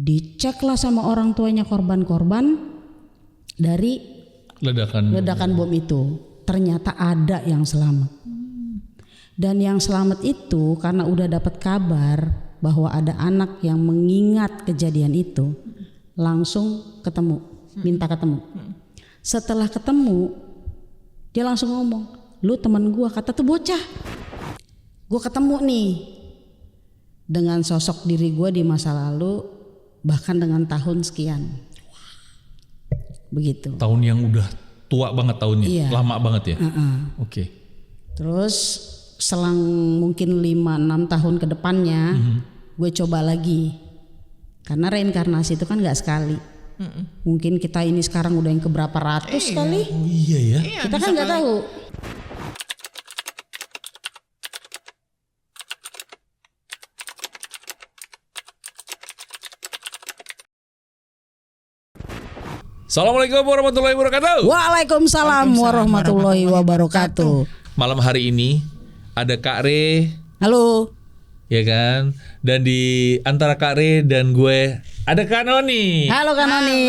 Diceklah sama orang tuanya korban-korban dari ledakan bom itu. Ternyata ada yang selamat. Dan yang selamat itu karena udah dapat kabar bahwa ada anak yang mengingat kejadian itu, langsung ketemu, minta ketemu. Setelah ketemu, dia langsung ngomong, lu teman gua, kata tuh bocah. Gua ketemu nih dengan sosok diri gua di masa lalu, bahkan dengan tahun sekian. Begitu. Tahun yang udah tua banget tahunnya, Iya. lama banget ya. Oke. Terus selang mungkin 5-6 tahun ke depannya, gue coba lagi. Karena reinkarnasi itu kan gak sekali. Mungkin kita ini sekarang udah yang keberapa ratus kali. Oh iya ya. Kita kan gak tahu. Assalamualaikum warahmatullahi wabarakatuh. Waalaikumsalam warahmatullahi wabarakatuh. Malam hari ini ada Kak Re, Halo. ya kan? Dan di antara Kak Re dan gue ada Kak Noni. Halo Kak Noni.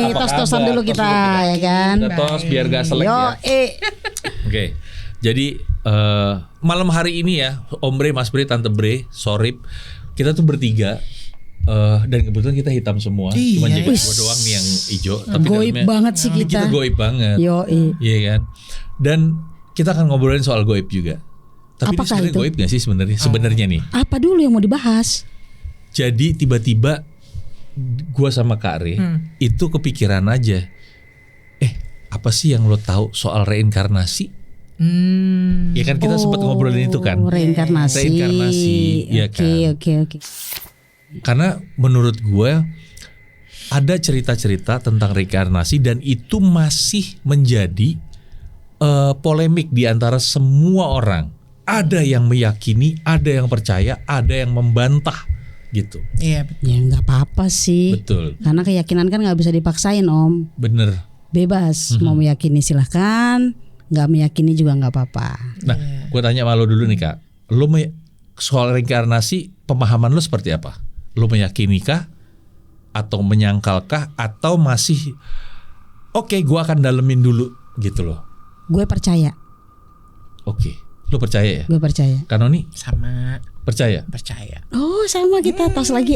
Apa Tos-tosan kabar? dulu Tos kita, dulu kita. ya kan. Kita tos biar gak selek Yo, ya. Oke. Jadi malam hari ini ya, Om Bre, Mas Bre, Tante Bre, Sorip, kita tuh bertiga. Dan kebetulan kita hitam semua, cuma jaket gue doang nih yang hijau. Tapi Goib banget sih kita. Kita goib banget. Iya kan. Dan kita akan ngobrolin soal goib juga. Tapi ini Apakah sebenarnya itu? goib gak sih sebenarnya? Sebenarnya nih. Apa dulu yang mau dibahas? Jadi tiba-tiba gue sama Kak Re itu kepikiran aja. Apa sih yang lo tahu soal reinkarnasi? Ya kan kita sempat ngobrolin itu kan. Reinkarnasi. Ya kan. Oke. Karena menurut gue ada cerita-cerita tentang reinkarnasi dan itu masih menjadi polemik di antara semua orang. Ada yang meyakini, ada yang percaya, ada yang membantah gitu. Iya betul. Ya nggak apa-apa sih. Betul. Karena keyakinan kan nggak bisa dipaksain Om. Bener. Bebas. Mau meyakini silahkan. Nggak meyakini juga nggak apa-apa. Nah, gue tanya sama lo dulu nih Kak. Lo soal reinkarnasi pemahaman lo seperti apa? Lo meyakinikah? Atau menyangkalkah? Atau masih oke, gue akan dalemin dulu gitu loh. Gue percaya. Oke. Lo percaya ya? Gue percaya. Kanoni? Sama Percaya? percaya. Oh sama kita tos lagi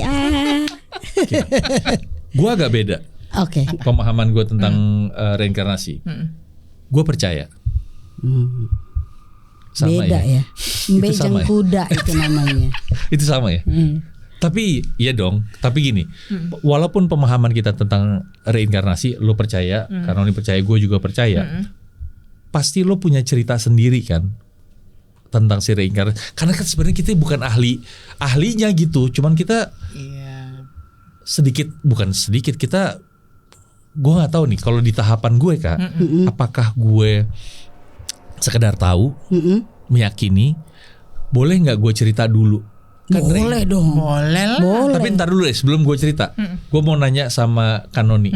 Gue agak beda. Oke. Pemahaman gue tentang reinkarnasi. Gue percaya. Sama Beda ya. Itu sama ya? Kuda itu namanya. Itu sama ya? Tapi ya dong. Tapi gini, walaupun pemahaman kita tentang reinkarnasi, lo percaya, Kanoni percaya, gue juga percaya. Pasti lo punya cerita sendiri kan tentang si reinkarnasi. Karena kan sebenarnya kita bukan ahlinya gitu. Cuman kita bukan sedikit kita. Gue nggak tahu nih kalau di tahapan gue Kak, apakah gue sekedar tahu, meyakini, boleh nggak gue cerita dulu? Kan Boleh dong. Boleh lah. Tapi ntar dulu deh sebelum gue cerita, gue mau nanya sama Kanoni,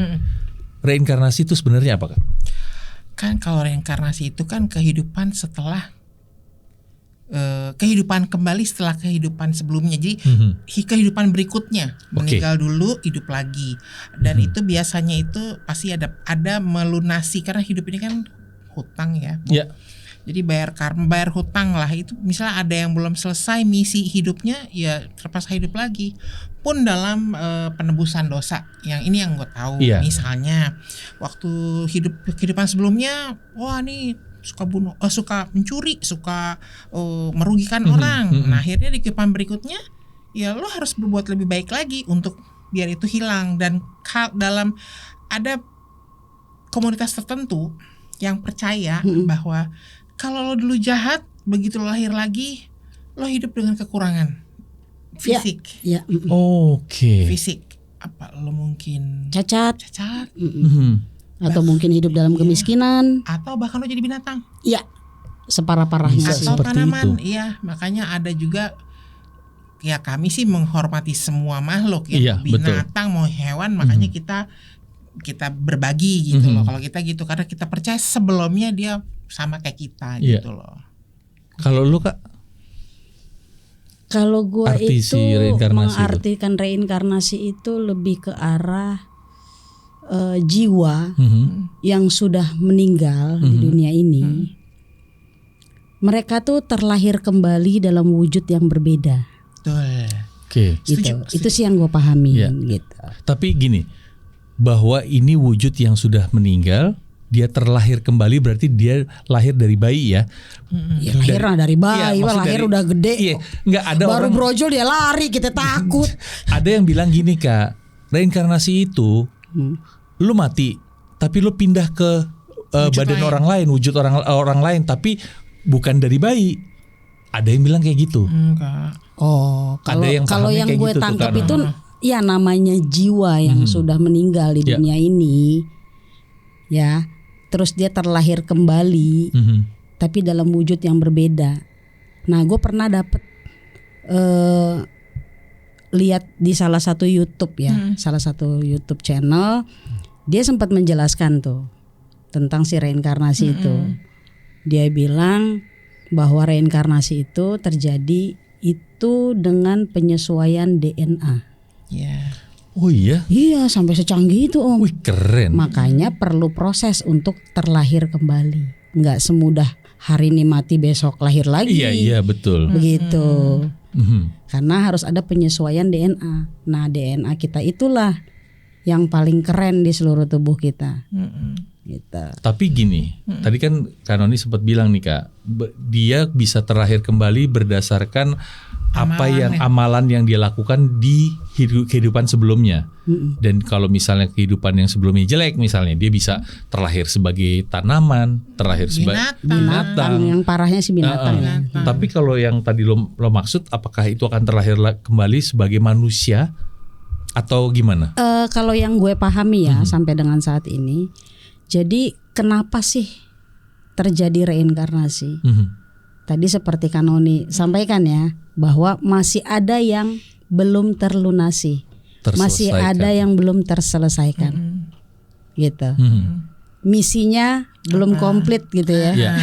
reinkarnasi itu sebenarnya apa Kak? Kan kalau reinkarnasi itu kan kehidupan setelah kehidupan kembali setelah kehidupan sebelumnya. Jadi kehidupan berikutnya, meninggal dulu hidup lagi. Dan itu biasanya itu pasti ada melunasi karena hidup ini kan hutang ya. Ya. Jadi bayar hutang lah. Itu misalnya ada yang belum selesai misi hidupnya, ya terpaksa hidup lagi. Pun dalam penebusan dosa. Yang ini yang gue tahu. Iya. Misalnya waktu kehidupan sebelumnya, wah nih suka bunuh, suka mencuri, suka merugikan orang. Nah akhirnya di kehidupan berikutnya, ya lo harus berbuat lebih baik lagi untuk biar itu hilang. Dan dalam ada komunitas tertentu yang percaya bahwa kalau lo dulu jahat, begitu lo lahir lagi, lo hidup dengan kekurangan fisik. Ya. Oke. Fisik. Apa lo mungkin Cacat. Atau mungkin hidup dalam kemiskinan. Atau bahkan lo jadi binatang. Iya. Separah-parahnya sih. Atau seperti tanaman. itu. Iya, makanya ada juga. Ya kami sih menghormati semua makhluk ya. Iya, Binatang mau hewan, makanya kita berbagi gitu loh. Kalau kita gitu karena kita percaya sebelumnya dia sama kayak kita gitu loh. Kalau lu Kak? Kalau gua arti itu si reinkarnasi mengartikan reinkarnasi itu lebih ke arah jiwa yang sudah meninggal di dunia ini. Mereka tuh terlahir kembali dalam wujud yang berbeda. Betul. Oke. Itu sih yang gue pahami gitu. Tapi gini, bahwa ini wujud yang sudah meninggal, dia terlahir kembali berarti dia lahir dari bayi ya. Ya lahir dari bayi, lahir udah gede. Iya, nggak ada baru orang brojol dia lari, kita takut. Ada yang bilang gini Kak, reinkarnasi itu lu mati, tapi lu pindah ke badan orang lain, wujud orang lain, tapi bukan dari bayi. Ada yang bilang kayak gitu. Enggak. Oh, kalau yang gue gitu tangkap itu ya namanya jiwa yang sudah meninggal di dunia ini, ya. Terus dia terlahir kembali, tapi dalam wujud yang berbeda. Nah, gue pernah dapet lihat di salah satu YouTube ya, salah satu YouTube channel, dia sempat menjelaskan tuh tentang si reinkarnasi itu. Dia bilang bahwa reinkarnasi itu terjadi itu dengan penyesuaian DNA. Yeah. Oh iya? Iya, sampai secanggih itu Om. Wih, keren. Makanya perlu proses untuk terlahir kembali. Nggak semudah hari ini mati besok lahir lagi. Iya betul. Begitu. Karena harus ada penyesuaian DNA. Nah, DNA kita itulah yang paling keren di seluruh tubuh kita. Gitu. Tapi gini, tadi kan Kanoni sempat bilang nih Kak, dia bisa terlahir kembali berdasarkan amalan yang dia lakukan di kehidupan sebelumnya. Dan kalau misalnya kehidupan yang sebelumnya jelek, misalnya dia bisa terlahir sebagai tanaman, terlahir sebagai binatang. Yang parahnya si binatang. Tapi kalau yang tadi lo maksud, apakah itu akan terlahir kembali sebagai manusia atau gimana? Kalau yang gue pahami ya sampai dengan saat ini, jadi kenapa sih terjadi reinkarnasi? Tadi seperti Kanoni sampaikan ya, bahwa masih ada yang belum terlunasi, masih ada yang belum terselesaikan, gitu. Misinya belum komplit gitu ya.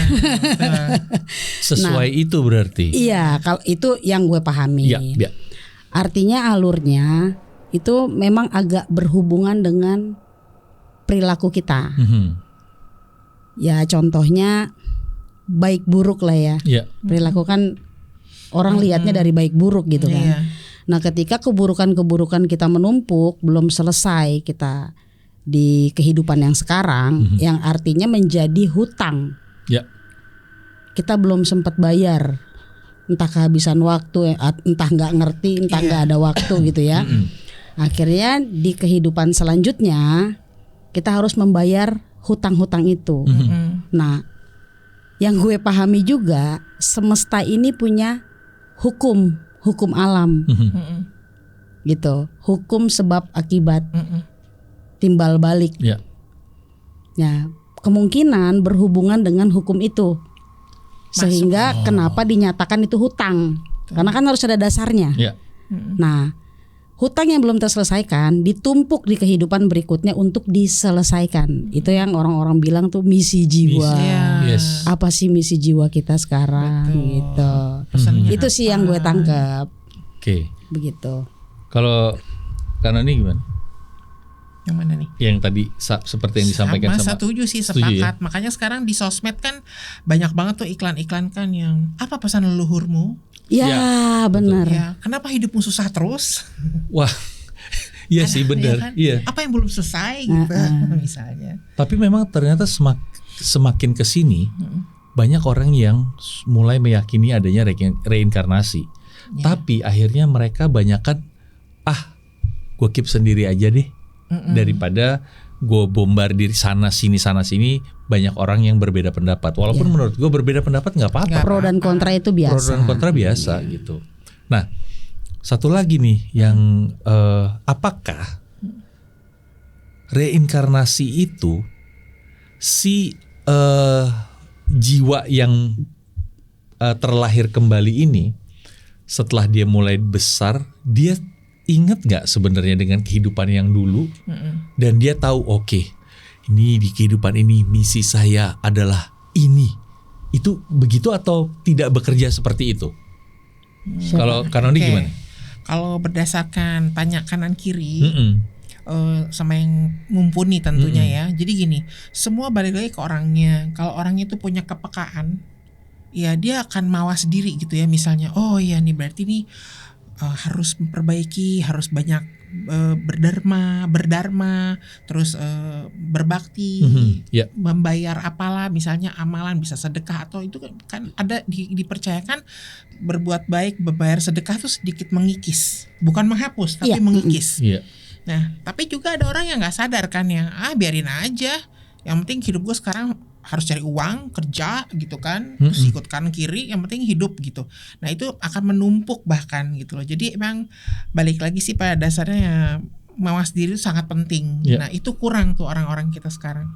Sesuai itu berarti. Iya, kalau itu yang gue pahami. Ya. Artinya alurnya itu memang agak berhubungan dengan perilaku kita. Ya contohnya baik buruk lah ya. Perilaku kan orang lihatnya dari baik buruk gitu kan. Nah, ketika keburukan-keburukan kita menumpuk, belum selesai kita di kehidupan yang sekarang, yang artinya menjadi hutang. Kita belum sempat bayar. Entah kehabisan waktu, entah nggak ngerti, entah nggak ada waktu gitu ya. Akhirnya di kehidupan selanjutnya kita harus membayar hutang-hutang itu. Nah, yang gue pahami juga, semesta ini punya hukum alam, gitu. Hukum sebab akibat, timbal balik. Ya, kemungkinan berhubungan dengan hukum itu, sehingga kenapa dinyatakan itu hutang? Karena kan harus ada dasarnya. Nah, hutang yang belum terselesaikan ditumpuk di kehidupan berikutnya untuk diselesaikan. Itu yang orang-orang bilang tuh misi jiwa. Apa sih misi jiwa kita sekarang? Gitu. Itu sih yang gue tangkap. Oke. Begitu. Kalau Kanoni gimana? Yang mana nih? Yang tadi seperti yang disampaikan sama. Setuju sih, Ya? sepakat. Makanya sekarang di sosmed kan banyak banget tuh iklan-iklan kan yang apa pesan leluhurmu? Ya, benar. Ya, kenapa hidupmu susah terus? Wah, iya sih benar. Iya. Apa yang belum selesai gitu, misalnya. Tapi memang ternyata semakin kesini banyak orang yang mulai meyakini adanya reinkarnasi. Tapi akhirnya mereka banyakan gue keep sendiri aja deh, daripada gue bombardir sana sini. Banyak orang yang berbeda pendapat. Walaupun menurut gue berbeda pendapat nggak apa-apa. Pro dan kontra itu biasa. Pro dan kontra biasa gitu. Nah, satu lagi nih yang apakah reinkarnasi itu si jiwa yang terlahir kembali ini setelah dia mulai besar, dia ingat nggak sebenarnya dengan kehidupan yang dulu, dan dia tahu ini di kehidupan ini misi saya adalah ini. Itu begitu atau tidak bekerja seperti itu? Kalau Kanoni gimana? Kalau berdasarkan tanya kanan kiri, sama yang mumpuni tentunya ya. Jadi gini, semua balik lagi ke orangnya. Kalau orangnya itu punya kepekaan, ya dia akan mawas diri gitu ya. Misalnya, oh iya nih berarti nih harus memperbaiki, harus banyak berdharma, terus berbakti, membayar apalah, misalnya amalan, bisa sedekah, atau itu kan ada dipercayakan berbuat baik, membayar sedekah tuh sedikit mengikis, bukan menghapus tapi mengikis. Nah, tapi juga ada orang yang nggak sadar kan, yang biarin aja, yang penting hidup gue sekarang harus cari uang, kerja gitu kan, terus ikut kanan kiri, yang penting hidup gitu. Nah itu akan menumpuk bahkan gitu loh. Jadi emang balik lagi sih pada dasarnya mawas diri itu sangat penting. Nah itu kurang tuh orang-orang kita sekarang.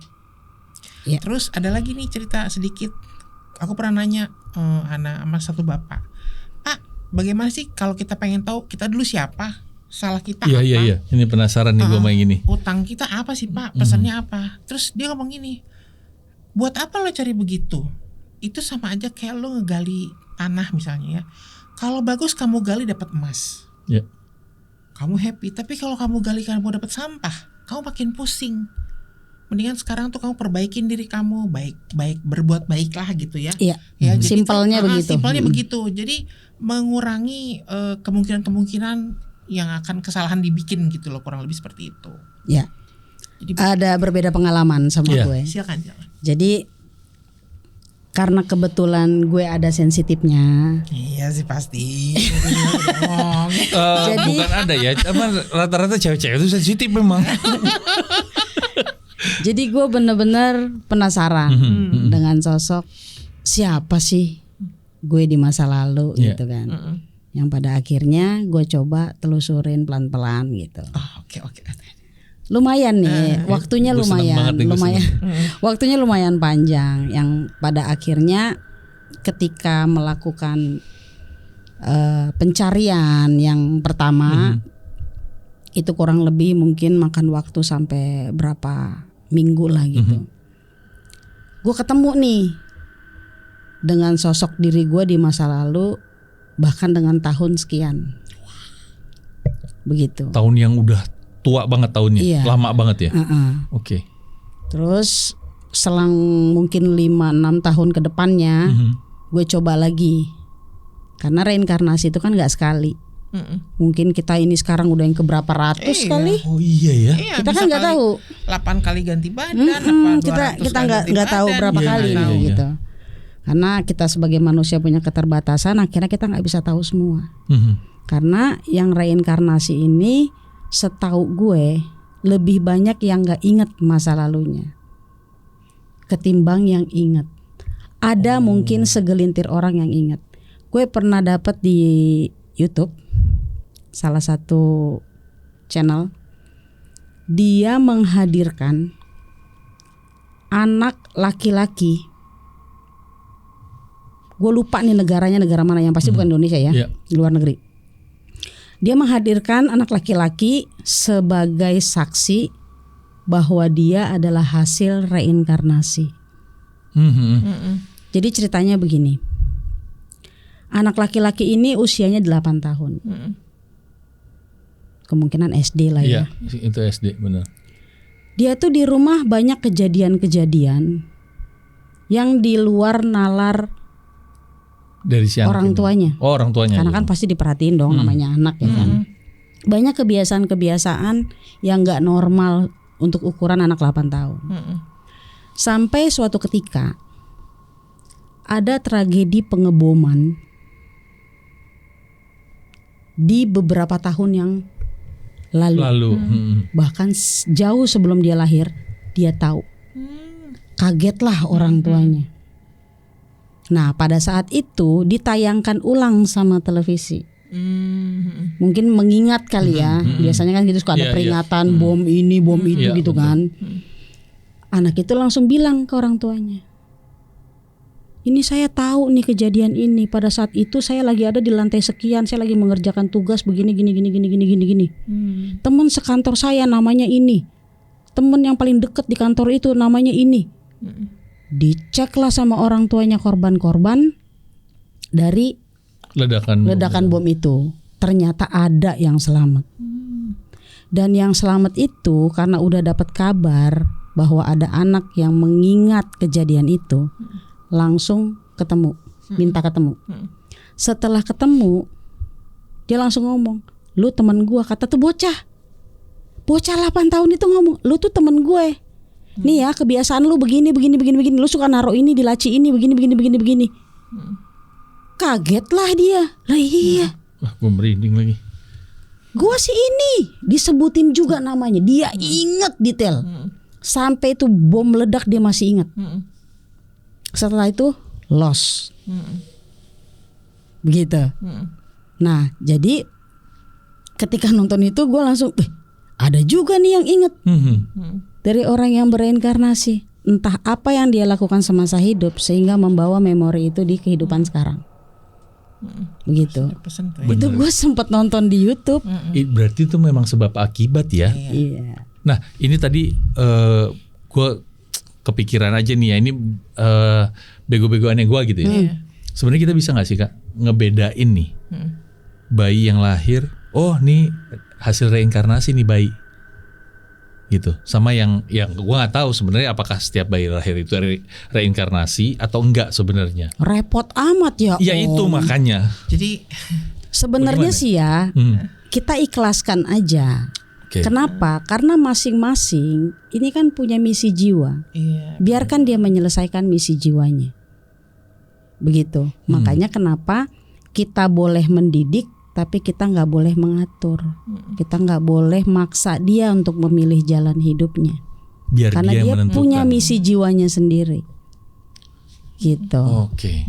Terus ada lagi nih cerita sedikit. Aku pernah nanya anak sama satu bapak, Pak, bagaimana sih kalau kita pengen tahu kita dulu siapa? Salah kita apa? Iya. Ini penasaran nih gue main gini. Utang kita apa sih Pak? Pesannya apa? Terus dia ngomong gini, buat apa lo cari begitu? Itu sama aja kayak lo ngegali tanah misalnya ya. Kalau bagus kamu gali dapat emas, kamu happy. Tapi kalau kamu gali kamu dapat sampah, kamu makin pusing. Mendingan sekarang tuh kamu perbaikin diri kamu, baik berbuat baiklah gitu ya. Ya simpelnya begitu. Simpelnya begitu. Jadi mengurangi kemungkinan yang akan kesalahan dibikin gitu loh, kurang lebih seperti itu. Ya. Jadi, ada berbeda pengalaman sama gue. Silakan. Jadi karena kebetulan gue ada sensitifnya. Iya sih pasti. Jadi bukan ada ya, rata-rata cewek-cewek itu sensitif memang. Jadi gue bener-bener penasaran dengan sosok siapa sih gue di masa lalu gitu kan. Yang pada akhirnya gue coba telusurin pelan-pelan gitu. Oke. Lumayan nih, waktunya lumayan. Waktunya lumayan panjang. Yang pada akhirnya ketika melakukan pencarian yang pertama itu kurang lebih mungkin makan waktu sampai berapa minggu lah gitu. Gue ketemu nih dengan sosok diri gue di masa lalu, bahkan dengan tahun sekian. Begitu. Tahun yang udah tua banget tahunnya, lama banget ya. Oke. Terus selang mungkin 5-6 tahun ke depannya, gue coba lagi. Karena reinkarnasi itu kan gak sekali. Mungkin kita ini sekarang udah yang keberapa ratus kali. Oh iya ya. Kita kan nggak tahu. 8 kali ganti badan. Kita nggak tahu berapa kali gitu. Karena kita sebagai manusia punya keterbatasan, akhirnya kita nggak bisa tahu semua. Karena yang reinkarnasi ini, setahu gue lebih banyak yang nggak inget masa lalunya ketimbang yang inget. Ada mungkin segelintir orang yang inget. Gue pernah dapat di YouTube salah satu channel, dia menghadirkan anak laki-laki. Gue lupa nih negaranya negara mana, yang pasti bukan Indonesia ya, di luar negeri. Dia menghadirkan anak laki-laki sebagai saksi bahwa dia adalah hasil reinkarnasi. Jadi ceritanya begini. Anak laki-laki ini usianya 8 tahun. Kemungkinan SD lah ya. Iya, itu SD benar. Dia tuh di rumah banyak kejadian-kejadian yang di luar nalar dari si orang tuanya. Oh, orang tuanya. Karena kan pasti diperhatiin dong, namanya anak ya kan. Banyak kebiasaan-kebiasaan yang gak normal untuk ukuran anak 8 tahun. Sampai suatu ketika ada tragedi pengeboman di beberapa tahun yang lalu. Bahkan jauh sebelum dia lahir, dia tahu. Kagetlah orang tuanya. Nah, pada saat itu ditayangkan ulang sama televisi. Mungkin mengingat kali ya. Biasanya kan gitu suka ada peringatan bom ini, bom itu gitu kan. Anak itu langsung bilang ke orang tuanya, ini saya tahu nih kejadian ini. Pada saat itu saya lagi ada di lantai sekian, saya lagi mengerjakan tugas begini gini. Teman sekantor saya namanya ini. Teman yang paling dekat di kantor itu namanya ini. Diceklah sama orang tuanya korban-korban dari ledakan bom itu. Ternyata ada yang selamat. Dan yang selamat itu karena udah dapat kabar bahwa ada anak yang mengingat kejadian itu, langsung ketemu, minta ketemu. Setelah ketemu, dia langsung ngomong, lu teman gue, kata tuh bocah 8 tahun itu ngomong, lu tuh temen gue. Nih ya kebiasaan lu begini, lu suka naruh ini di laci ini, begini. Kaget lah dia. Lah iya. Wah, gue merinding lagi. Gua sih ini disebutin juga namanya. Dia inget detail. Sampai itu bom meledak dia masih ingat. Setelah itu lost. Begitu. Nah, jadi ketika nonton itu gue langsung, ada juga nih yang inget. Dari orang yang bereinkarnasi. Entah apa yang dia lakukan semasa hidup sehingga membawa memori itu di kehidupan sekarang. Begitu. Itu gue sempat nonton di YouTube. Berarti itu memang sebab akibat ya. Iya. Nah ini tadi gue kepikiran aja nih ya, ini bego-begoannya gue gitu ya. Sebenarnya kita bisa nggak sih Kak ngebedain nih bayi yang lahir, oh nih hasil reinkarnasi nih bayi, gitu, sama yang gue nggak tahu sebenarnya apakah setiap bayi lahir itu reinkarnasi atau enggak sebenarnya. Repot amat ya. Ya itu makanya. Jadi sebenarnya sih ya kita ikhlaskan aja. Okay. Kenapa? Karena masing-masing ini kan punya misi jiwa. Biarkan dia menyelesaikan misi jiwanya. Begitu. Makanya kenapa kita boleh mendidik, tapi kita nggak boleh mengatur. Kita nggak boleh maksa dia untuk memilih jalan hidupnya. Biar karena dia punya misi jiwanya sendiri. Gitu. Oke.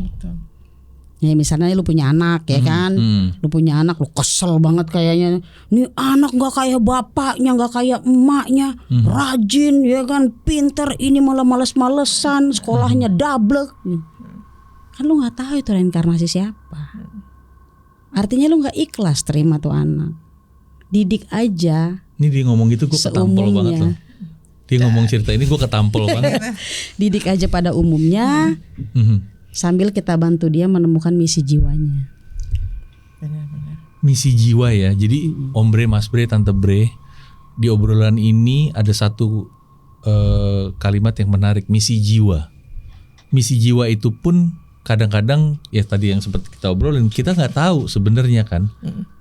Ya misalnya lu punya anak ya kan, lu punya anak, lu kesel banget kayaknya, nih anak nggak kayak bapaknya, nggak kayak emaknya, rajin ya kan, pinter, ini malah males-malesan, sekolahnya double, kan lu nggak tahu itu reinkarnasi siapa. Artinya lu nggak ikhlas terima tuh anak, didik aja. Ini dia ngomong gitu gue ketampol banget loh. Dia ngomong cerita ini gue ketampol banget. Didik aja pada umumnya. Sambil kita bantu dia menemukan misi jiwanya. Benar-benar. Misi jiwa ya. Jadi Om Bre, Mas Bre, Tante Bre, di obrolan ini ada satu kalimat yang menarik, misi jiwa. Misi jiwa itu pun kadang-kadang ya tadi yang sempat kita obrolin, kita nggak tahu sebenarnya kan.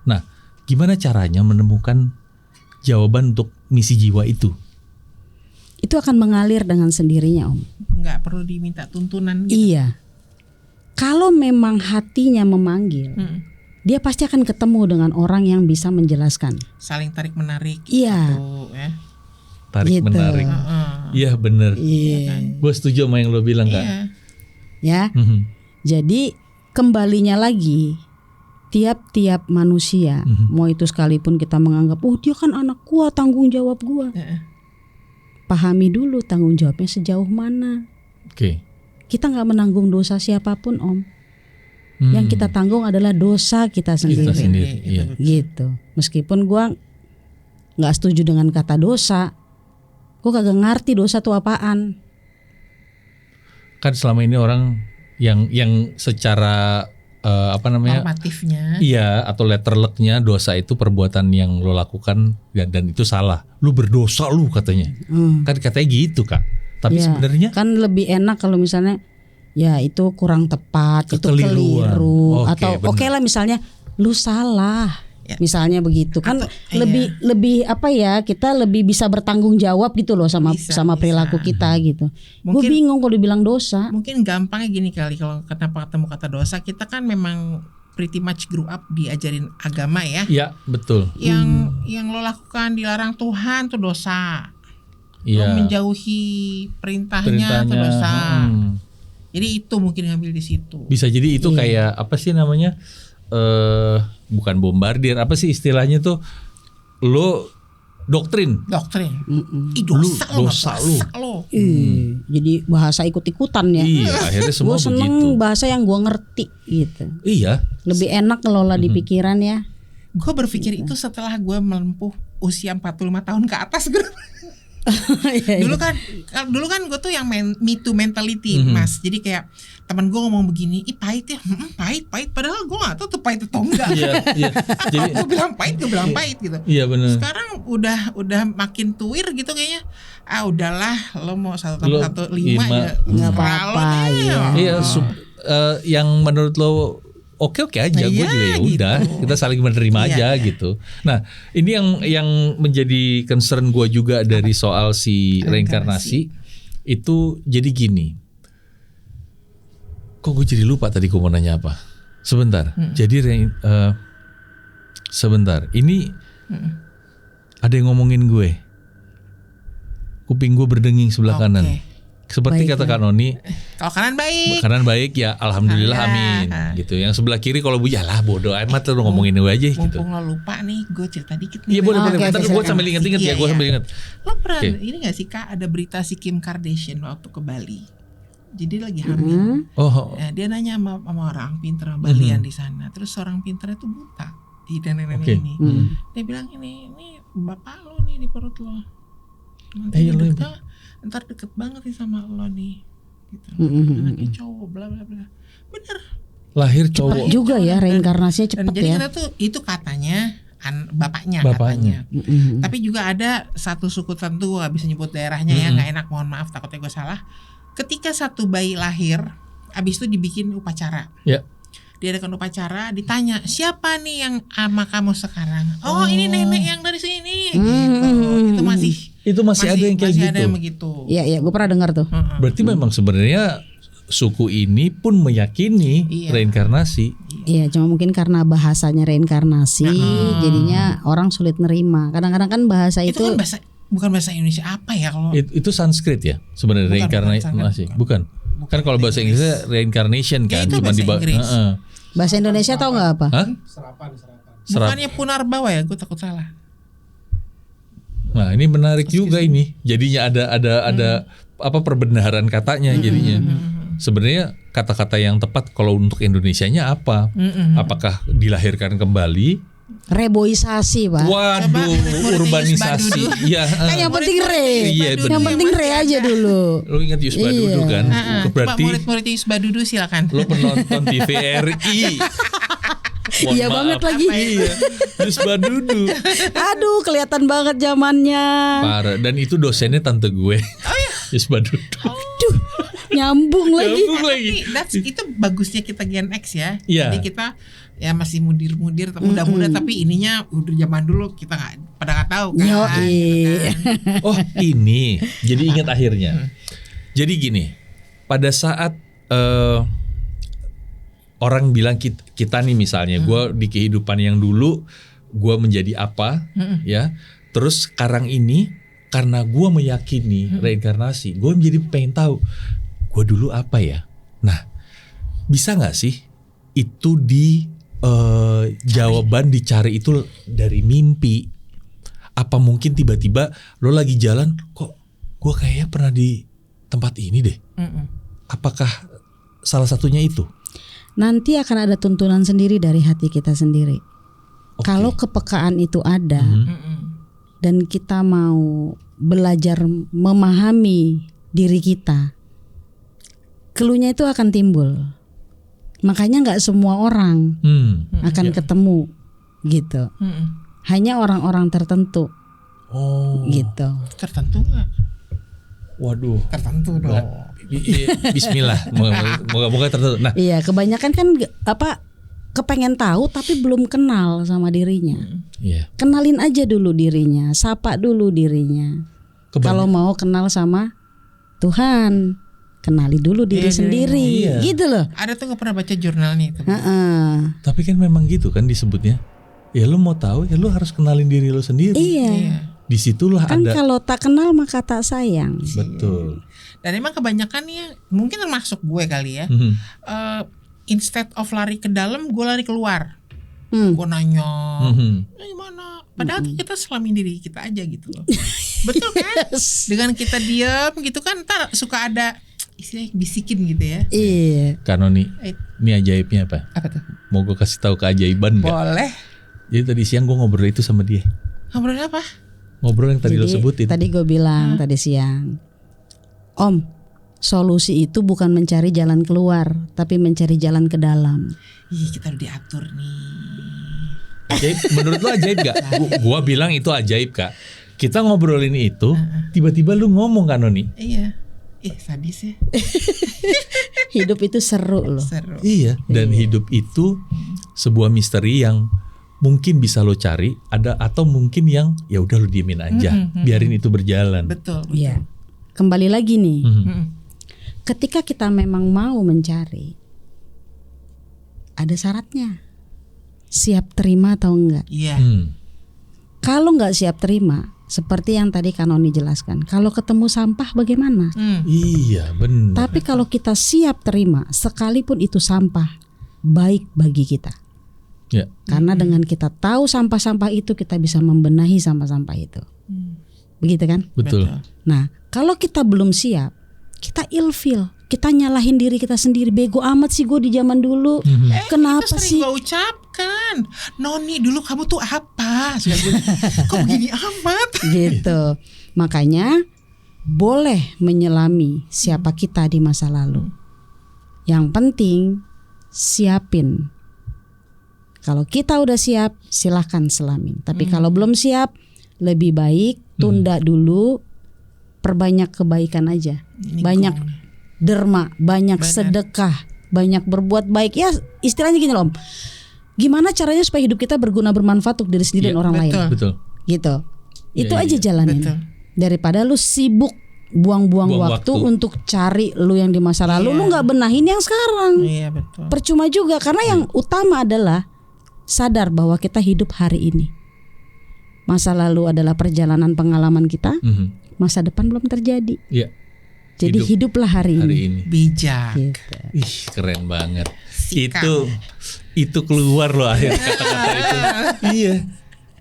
Nah, gimana caranya menemukan jawaban untuk misi jiwa itu? Itu akan mengalir dengan sendirinya, Om. Nggak perlu diminta tuntunan gitu. Iya. Kalau memang hatinya memanggil, dia pasti akan ketemu dengan orang yang bisa menjelaskan. Saling tarik menarik. Iya. Tarik gitu. menarik. Iya benar. Iya. Gue setuju sama yang lo bilang Kak. Ya. Jadi kembalinya lagi, tiap-tiap manusia, mau itu sekalipun kita menganggap, oh dia kan anak gua, tanggung jawab gua. Pahami dulu tanggung jawabnya sejauh mana. Oke. Kita nggak menanggung dosa siapapun, Om. Yang kita tanggung adalah dosa kita sendiri. Iya. Gitu. Meskipun gua nggak setuju dengan kata dosa, gua kagak ngerti dosa itu apaan. Kan selama ini orang yang secara normatifnya. Iya, atau letter luck-nya dosa itu perbuatan yang lo lakukan dan itu salah. Lu berdosa lu katanya. Kan katanya gitu Kak. Tapi ya, sebenarnya kan lebih enak kalau misalnya ya itu kurang tepat, itu keliru atau oke lah misalnya lu salah. Ya. Misalnya begitu kan lebih apa ya, kita lebih bisa bertanggung jawab gitu loh sama perilaku kita gitu. Gue bingung kalau dibilang dosa. Mungkin gampangnya gini kali, kalau kenapa ketemu kata dosa, kita kan memang pretty much grew up diajarin agama ya. Iya betul. Yang lo lakukan dilarang Tuhan tuh dosa. Lo menjauhi perintahnya tuh dosa. Jadi itu mungkin ngambil di situ. Bisa jadi itu kayak apa sih namanya? Bukan bombardir, apa sih istilahnya tuh? Lo doktrin. Dosa lu. Jadi bahasa ikut-ikutan ya. Iya, akhirnya semua begitu. Gue seneng bahasa yang gue ngerti gitu. Iya. Lebih enak ngelola di pikiran ya. Gue berpikir itu setelah gue menempuh usia 45 tahun ke atas. Dulu kan gue tuh yang me too mentality, Mas. Jadi kayak teman gue ngomong begini, ih pahit ya, pahit. Padahal gue nggak tahu tuh pahit atau enggak. Jadi gue bilang pahit gitu. Iya benar. Sekarang udah makin tuir gitu kayaknya. Udahlah, lo mau 1,15 ya nggak apa-apa ya. Iya, yang menurut lo oke aja, gue juga ya udah, kita saling menerima aja gitu. Nah, ini yang menjadi concern gue juga dari soal si reinkarnasi itu jadi gini. Kok gue jadi lupa tadi gue mau nanya apa? Sebentar. Jadi sebentar. Ini ada yang ngomongin gue. Kuping gue berdenging sebelah kanan. Seperti kata Kak Noni, kalau kanan baik ya alhamdulillah amin gitu. Yang sebelah kiri kalau yalah bodoh amat lu ngomongin gue aja gitu. Mumpung lo lupa nih, gue cerita dikit nih. Iya boleh. Bentar gue sambil inget-inget ya, gue sambil inget. Lo pernah ini gak sih Kak, ada berita si Kim Kardashian waktu ke Bali. Jadi lagi hamil. Nah, dia nanya sama orang pinter Balian di sana. Terus orang pinternya tuh buta. Dan nenek ini. Dia bilang ini bapak lo nih di perut lo. Nanti ntar deket banget nih sama lo nih gitu. Anaknya cowok bla bla bla. Bener. Lahir cowok cepet juga ya, reinkarnasinya cepet jadi ya. Jadi kita tuh itu katanya bapaknya. Tapi juga ada satu suku tertentu, gak bisa nyebut daerahnya ya, gak enak, mohon maaf takutnya gue salah. Ketika satu bayi lahir, abis itu dibikin upacara. Diadakan upacara, ditanya siapa nih yang sama kamu sekarang? Oh ini nenek yang dari sini. Itu masih ada yang kayak gitu. Iya, gue pernah dengar tuh. Berarti memang sebenarnya suku ini pun meyakini reinkarnasi. Iya, cuma mungkin karena bahasanya reinkarnasi, jadinya orang sulit nerima. Kadang-kadang kan bahasa itu kan bukan bahasa Indonesia apa ya kalau? Itu Sanskrit ya sebenarnya reinkarnasi. Bukan. Kan kalau bahasa Inggrisnya reincarnation kan, cuma di bahasa Indonesia tahu nggak apa? Serapan. Bukannya Punarbawa ya? Gue takut salah. Nah ini menarik juga ini. Jadinya ada apa perbenaran katanya jadinya. Sebenarnya kata-kata yang tepat kalau untuk Indonesianya apa? Apakah dilahirkan kembali? Reboisasi, Pak. Waduh, urbanisasi. Ya. Yang penting yang penting aja dulu. Lu ingat Yus Badudu kan? Berarti murid Yus Badudu silakan. Lu penonton TVRI. Iya banget lagi. Iya. Yus Badudu. Aduh, kelihatan banget zamannya. Parah. Dan itu dosennya tante gue. Yus Badudu. Aduh, nyambung lagi. Itu bagusnya kita Gen X ya. Jadi kita ya masih muda-muda tapi ininya udah zaman dulu kita pada nggak tahu kan. Oh ini jadi ingat akhirnya. Jadi gini, pada saat orang bilang kita nih misalnya, gue di kehidupan yang dulu gue menjadi apa, ya. Terus sekarang ini karena gue meyakini reinkarnasi, gue menjadi pengen tahu gue dulu apa ya. Nah, bisa nggak sih itu jawaban dicari itu dari mimpi? Apa mungkin tiba-tiba lo lagi jalan, kok gue kayaknya pernah di tempat ini deh? Apakah salah satunya itu? Nanti akan ada tuntunan sendiri dari hati kita sendiri. Kalau kepekaan itu ada dan kita mau belajar memahami diri kita, clue-nya itu akan timbul. Makanya nggak semua orang akan ketemu gitu. Hanya orang-orang tertentu. Gitu. Tertentu nggak? Waduh. Tertentu dong. Bismillah. Moga-moga tertentu. Nah, iya, kebanyakan kan kepengen tahu tapi belum kenal sama dirinya. Kenalin aja dulu dirinya, sapa dulu dirinya. Kalau mau kenal sama Tuhan, kenali dulu diri sendiri, gitu loh. Ada tuh nggak pernah baca jurnalnya itu. Tapi kan memang gitu kan disebutnya. Ya lu mau tahu ya lu harus kenalin diri lu sendiri. Iya. Disitulah kan ada. Kalau tak kenal maka tak sayang. Betul. Dan emang kebanyakan nih mungkin termasuk gue kali ya. Instead of lari ke dalam, gue lari keluar. Gue nanya, gimana? Padahal kita selamin diri kita aja gitu loh. Betul kan? Dengan kita diam gitu kan, ntar suka ada istilahnya bisikin gitu ya. Iya. Kanoni, ini ajaibnya apa? Apa tuh? Mau gue kasih tahu keajaiban nggak? Boleh. Jadi tadi siang gue ngobrol itu sama dia. Ngobrol apa? Ngobrol yang tadi lo sebutin. Tadi gue bilang tadi siang, Om, solusi itu bukan mencari jalan keluar, tapi mencari jalan ke dalam. Ih, kita udah diatur nih. Ajaib. Menurut lo ajaib gak? Gua bilang itu ajaib, Kak. Kita ngobrolin itu, tiba-tiba lu ngomong kan, Noni? Iya. Sadis ya. Hidup itu seru loh. Seru. Iya. Dan hidup itu sebuah misteri yang mungkin bisa lo cari, ada atau mungkin yang ya udah lo diemin aja, biarin itu berjalan. Betul. Iya. Kembali lagi nih, ketika kita memang mau mencari, ada syaratnya. Siap terima atau enggak? Iya. Kalau enggak siap terima, seperti yang tadi Kanoni jelaskan, kalau ketemu sampah bagaimana? Iya, benar. Tapi kalau kita siap terima, sekalipun itu sampah, baik bagi kita. Ya. Karena dengan kita tahu sampah-sampah itu, kita bisa membenahi sampah-sampah itu. Begitu kan? Betul. Nah, kalau kita belum siap, kita ilfil, kita nyalahin diri kita sendiri. Bego amat sih gue di zaman dulu. Kenapa Itu sih? sering gue ucapkan, Noni dulu kamu tuh apa? Kok begini amat? Gitu. Makanya boleh menyelami siapa kita di masa lalu. Yang penting siapin. Kalau kita udah siap, silahkan selamin. Tapi kalau belum siap, lebih baik tunda dulu. Perbanyak kebaikan aja. Banyak derma, banyak sedekah, banyak berbuat baik. Ya istilahnya gini loh Om. Gimana caranya supaya hidup kita berguna, bermanfaat untuk diri sendiri dan orang lain. Betul. Gitu. Itu Ya, aja jalanin. Betul. Daripada lu sibuk buang-buang waktu untuk cari lu yang di masa lalu, lu nggak benahin yang sekarang. Iya betul. Percuma juga, karena yang utama adalah sadar bahwa kita hidup hari ini. Masa lalu adalah perjalanan pengalaman kita, masa depan belum terjadi. Iya. Jadi hiduplah hari ini. Bijak. Gitu. Ih, keren banget. Sikap. Itu keluar loh akhir kata-kata itu. Iya.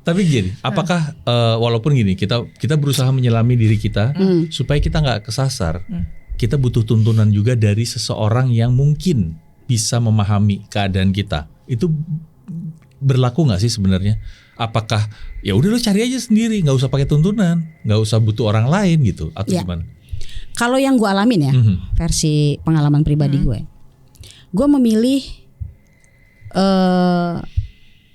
Tapi gini, apakah walaupun gini kita berusaha menyelami diri kita supaya kita nggak kesasar, kita butuh tuntunan juga dari seseorang yang mungkin bisa memahami keadaan kita. Itu berlaku nggak sih sebenarnya? Apakah ya udah lo cari aja sendiri, nggak usah pakai tuntunan, nggak usah butuh orang lain gitu, atau gimana? Kalau yang gue alamin ya, versi pengalaman pribadi gue memilih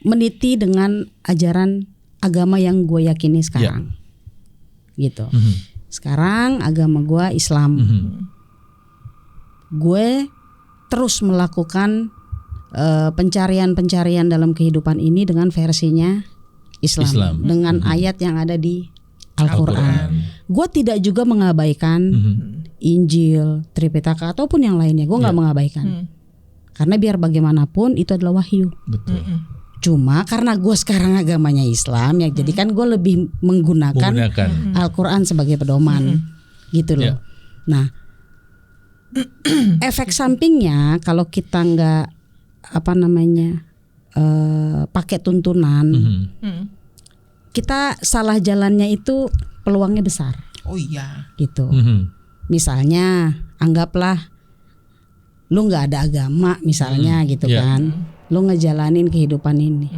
meniti dengan ajaran agama yang gue yakini sekarang, gitu. Sekarang agama gue Islam. Gue terus melakukan pencarian dalam kehidupan ini dengan versinya Islam. Dengan ayat yang ada di Al-Quran. Gue tidak juga mengabaikan Injil, Tripitaka ataupun yang lainnya. Gue nggak mengabaikan. Karena biar bagaimanapun itu adalah wahyu. Betul. Cuma karena gue sekarang agamanya Islam, ya jadi kan gue lebih menggunakan Al-Quran sebagai pedoman, gitu loh. Nah, efek sampingnya kalau kita nggak pakai tuntunan, kita salah jalannya itu peluangnya besar. Oh iya. Gitu. Misalnya anggaplah lu nggak ada agama misalnya gitu kan, lu ngejalanin kehidupan ini,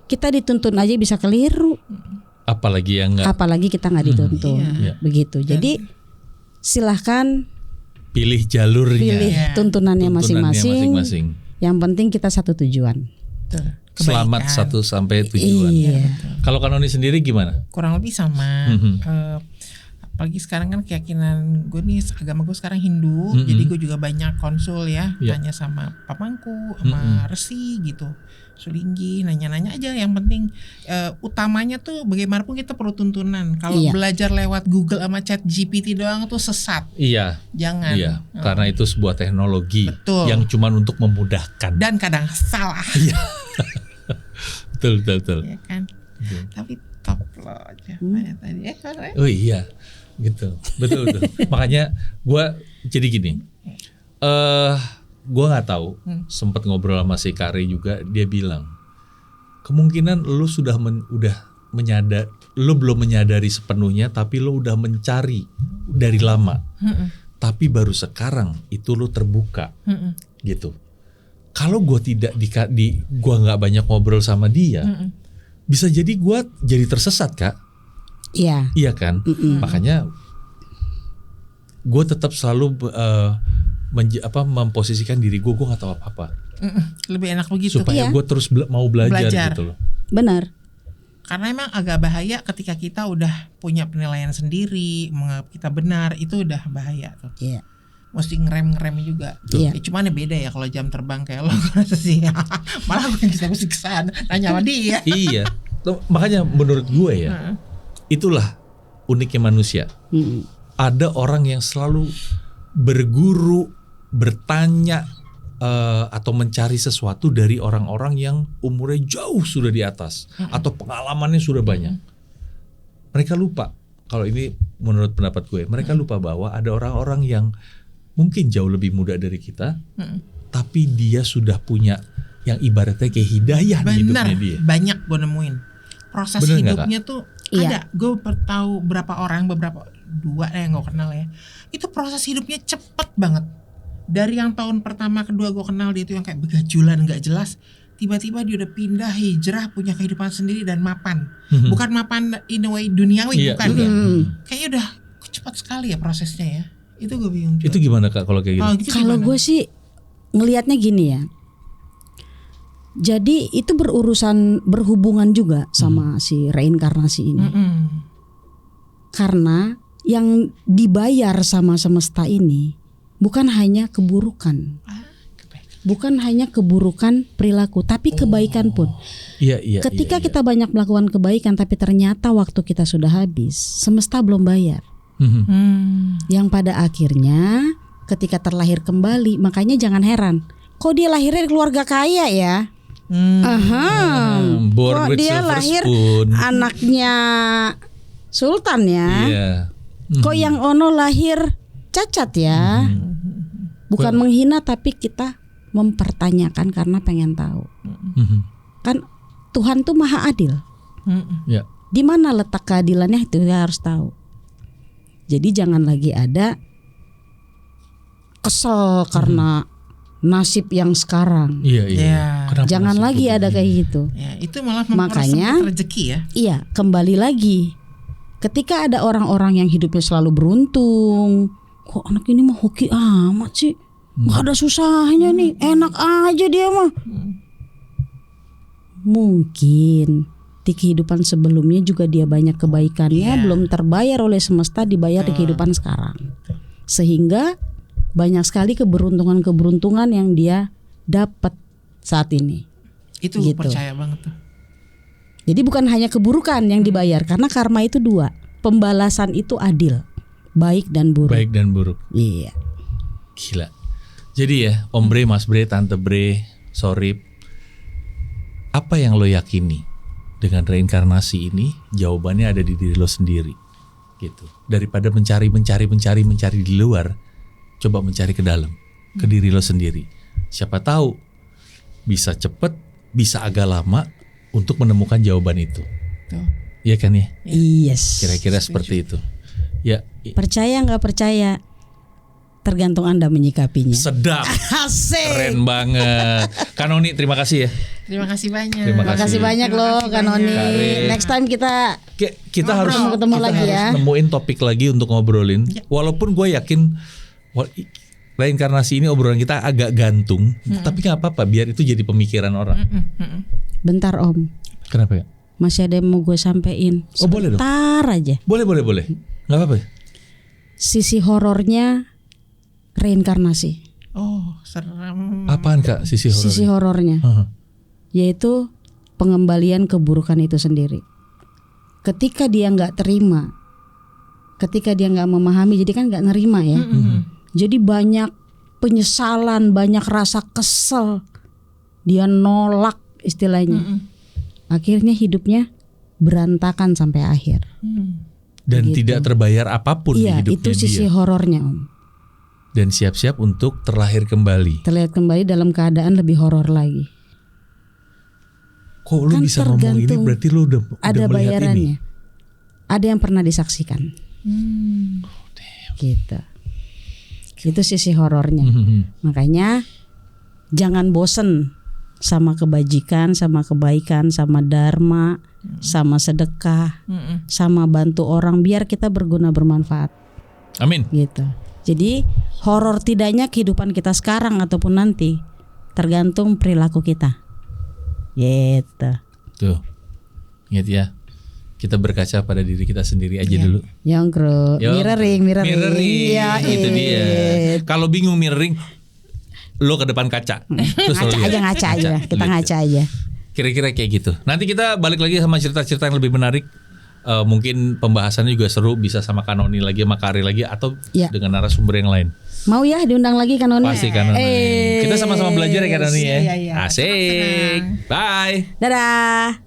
kita dituntun aja bisa keliru. Apalagi yang nggak. Apalagi kita nggak dituntun, begitu. Jadi silahkan pilih jalurnya, pilih tuntunannya masing-masing. Yang penting kita satu tujuan. Selamat satu sampai tujuan. Kalau Kanoni sendiri gimana? Kurang lebih sama. Apalagi sekarang kan keyakinan gue nih, agama gue sekarang Hindu, jadi gue juga banyak konsul ya, tanya sama papangku, sama resi gitu, sulinggi, nanya-nanya aja. Yang penting utamanya tuh bagaimanapun kita perlu tuntunan. Kalau belajar lewat Google sama ChatGPT doang tuh sesat. Iya. Jangan. Iya. Karena itu sebuah teknologi yang cuma untuk memudahkan. Dan kadang salah. Iya. betul. Ya kan. Tapi top loh aja tadi. Oh iya. Gitu, betul. Makanya gue jadi gini, gue nggak tahu, sempat ngobrol sama si Kari juga, dia bilang kemungkinan lu sudah menyadar, lu belum menyadari sepenuhnya, tapi lu udah mencari dari lama, tapi baru sekarang itu lu terbuka, gitu. Kalau gue tidak gue nggak banyak ngobrol sama dia, bisa jadi gue jadi tersesat, Kak. Iya. Iya kan? Makanya gue tetap selalu memposisikan diri gue nggak tahu apa-apa. Lebih enak begitu. Supaya gue terus mau belajar gitu loh. Benar. Karena emang agak bahaya ketika kita udah punya penilaian sendiri, menganggap kita benar, itu udah bahaya tuh. Iya. Mesti ngerem juga. Iya. Ya, cuman beda ya kalau jam terbang kayak lo sih. Malah gue yang mesti kesana nanya sama dia. Iya. Makanya menurut gue ya, itulah uniknya manusia. Ada orang yang selalu berguru, bertanya atau mencari sesuatu dari orang-orang yang umurnya jauh sudah di atas atau pengalamannya sudah banyak. Mereka lupa, kalau ini menurut pendapat gue, mereka lupa bahwa ada orang-orang yang mungkin jauh lebih muda dari kita, tapi dia sudah punya yang ibaratnya kayak hidayah di hidupnya dia. Banyak gue nemuin proses Bener hidupnya tuh ada. Gue tahu beberapa dua yang gue kenal ya. Itu proses hidupnya cepet banget. Dari yang tahun pertama kedua gue kenal dia itu yang kayak begajulan nggak jelas, tiba-tiba dia udah pindah hijrah, punya kehidupan sendiri dan mapan. Bukan mapan in a way duniawi, bukan ya. Kayaknya udah cepat sekali ya prosesnya ya. Itu gue bingung. Itu gimana Kak kalau kayak gitu? Kalau gue sih ngelihatnya gini ya. Jadi itu berhubungan juga sama si reinkarnasi ini. Karena yang dibayar sama semesta ini bukan hanya keburukan. Bukan hanya keburukan perilaku, tapi kebaikan pun. Ketika kita banyak melakukan kebaikan tapi ternyata waktu kita sudah habis, semesta belum bayar. Yang pada akhirnya ketika terlahir kembali, makanya jangan heran, kok dia lahirnya di keluarga kaya ya? Kok dia lahir anaknya sultan ya? Kok yang ono lahir cacat ya? Bukan menghina tapi kita mempertanyakan karena pengen tahu. Kan Tuhan tuh maha adil. Di mana letak keadilannya itu kita harus tahu. Jadi jangan lagi ada kesel karena nasib yang sekarang. Jangan lagi ada kayak gitu. Ya, itu malah mempersempit rezeki ya. Iya, kembali lagi. Ketika ada orang-orang yang hidupnya selalu beruntung, kok anak ini mah hoki amat sih, nggak ada susahnya nih, enak aja dia mah. Mungkin di kehidupan sebelumnya juga dia banyak kebaikannya, belum terbayar oleh semesta, dibayar di kehidupan sekarang. Sehingga banyak sekali keberuntungan yang dia dapat saat ini. Itu gitu. Percaya banget tuh. Jadi bukan hanya keburukan yang dibayar, karena karma itu dua, pembalasan itu adil, baik dan buruk. Baik dan buruk. Iya. Gila. Jadi ya, Om Bre, Mas Bre, Tante Bre, Sorip, apa yang lo yakini dengan reinkarnasi ini? Jawabannya ada di diri lo sendiri, gitu. Daripada mencari di luar, coba mencari ke dalam, ke diri lo sendiri. Siapa tahu bisa cepet, bisa agak lama untuk menemukan jawaban itu. Iya kan ya? Yes. Kira-kira seperti itu. Ya. Percaya nggak percaya, tergantung Anda menyikapinya. Sedap. Keren banget. Kanoni, terima kasih ya. Terima kasih banyak. Terima kasih banyak loh Kanoni. Next time kita harus ketemu lagi ya. Nemuin topik lagi untuk ngobrolin. Walaupun gue yakin reinkarnasi ini obrolan kita agak gantung, tapi nggak apa-apa, biar itu jadi pemikiran orang. Bentar Om. Kenapa ya? Masih ada yang mau gue sampein. Boleh dong. Bentar aja. Boleh. Nggak apa-apa. Sisi horornya reinkarnasi. Oh, serem. Apaan Kak sisi horornya? Sisi horornya, yaitu pengembalian keburukan itu sendiri. Ketika dia nggak terima, ketika dia nggak memahami, jadi kan nggak nerima ya. Jadi banyak penyesalan, banyak rasa kesel, dia nolak istilahnya. Akhirnya hidupnya berantakan sampai akhir. Dan tidak terbayar apapun di hidupnya dia. Iya, itu sisi horornya Om. Dan siap-siap untuk terlahir kembali. Terlihat kembali dalam keadaan lebih horor lagi. Kok lu kan bisa ngomong ini, berarti lu udah ada melihat bayarannya. ini? Ada yang pernah disaksikan. Gitu. Itu sisi horornya. Makanya jangan bosen sama kebajikan, sama kebaikan, sama dharma, sama sedekah, sama bantu orang biar kita berguna bermanfaat. Amin. Gitu. Jadi horor tidaknya kehidupan kita sekarang ataupun nanti tergantung perilaku kita. Gitu. Tuh. Ingat ya. Kita berkaca pada diri kita sendiri aja dulu. Yongkro. Mirroring. Ya, itu dia. Kalau bingung mirroring, lo ke depan kaca. Terus ngaca aja. Kita ngaca aja. Kira-kira kayak gitu. Nanti kita balik lagi sama cerita-cerita yang lebih menarik. Mungkin pembahasannya juga seru, bisa sama Kanoni lagi, sama Kari lagi, atau dengan narasumber yang lain. Mau ya diundang lagi Kanoni? Pasti Kanoni. Kita sama-sama belajar ya Kanoni ya. Asik. Bye. Dadah.